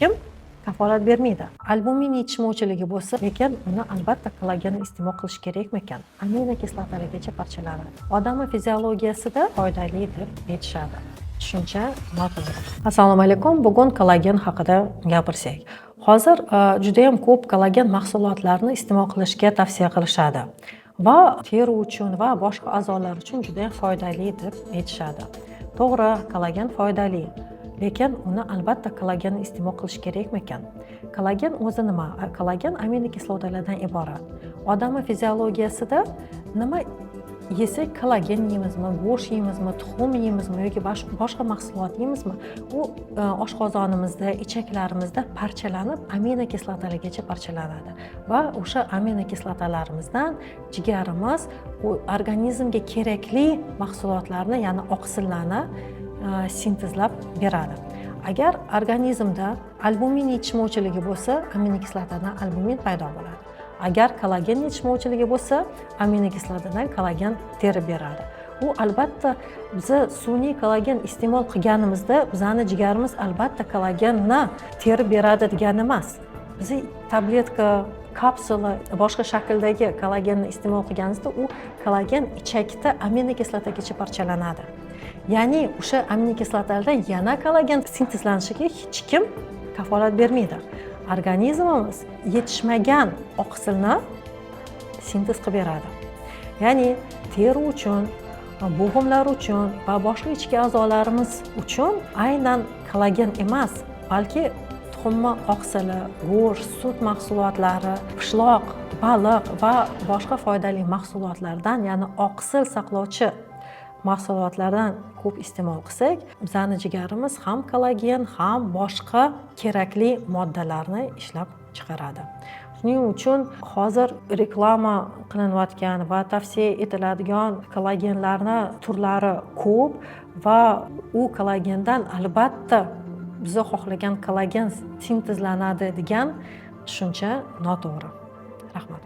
kim kafolat bermaydi. Albumin yetishmovchiligi bo'lsa, lekin uni albatta kollagenni iste'mol qilish kerakmikan? Aminokislotalargacha parchalanadi. Odamning fiziologiyasida foydali deb aytishadi. Tushuncha noto'g'ri. Assalomu alaykum. Bugun kollagen haqida gapirsak. Hozir juda ham ko'p kollagen mahsulotlarini iste'mol qilishga tavsiya qilishadi va teri uchun va boshqa a'zolar uchun juda ham foydali deb aytishadi. To'g'ri, kollagen foydali. Lekin uni albatta kollagenni iste'mol qilish kerakmikan? Kollagen o'zi nima? Kollagen aminokislotalardan iborat. Odamning fiziologiyasida nima yesak kollagen yeymizmi, go'sht yeymizmi, tuxum yeymizmi yoki boshqa mahsulot yeymizmi, u oshqozonimizda, ichaklarimizda parchalanib aminokislotalargacha parchalanadi va o'sha aminokislotalarimizdan jigarimiz organizmga kerakli mahsulotlarni, ya'ni oqsillarni sintezlab beradi. Agar organizmda albumin yetishmovchiligi bo'lsa, aminokislotadan albumin paydo bo'ladi. Agar kollagen yetishmovchiligi bo'lsa, aminokislotadan kollagen terib beradi. U albatta biz sun'iy kollagen iste'mol qilganimizda bizning jigarimiz albatta kollagenni terib beradi degani emas. Biz tabletka, kapsula, boshqa shakldagi kollagenni iste'mol qilganimizda u kollagen ichakda aminokislotagacha parchalanadi. Ya'ni o'sha aminokislotalardan yana kollagen sintezlanishiga hech kim kafolat bermaydi. Organizmimiz yetishmagan oqsilni sintez qilib beradi. Ya'ni teri uchun, bo'g'imlar uchun va boshqa ichki a'zolarimiz uchun aynan kollagen emas, balki tuxumni oqsili, go'sht, sut mahsulotlari, pishloq, baliq va boshqa foydali mahsulotlardan, ya'ni oqsil saqlovchi mahsulotlardan ko'p iste'mol qilsak, bizning jigarimiz ham kollagen, ham boshqa kerakli moddalarni ishlab chiqaradi. Shuning uchun hozir reklama qilinayotgan va tavsiya etiladigan kollagenlarni turlari ko'p va u kollagendan albatta biz xohlagan kollagen sintezlanadi degan tushuncha noto'g'ri. Rahmat.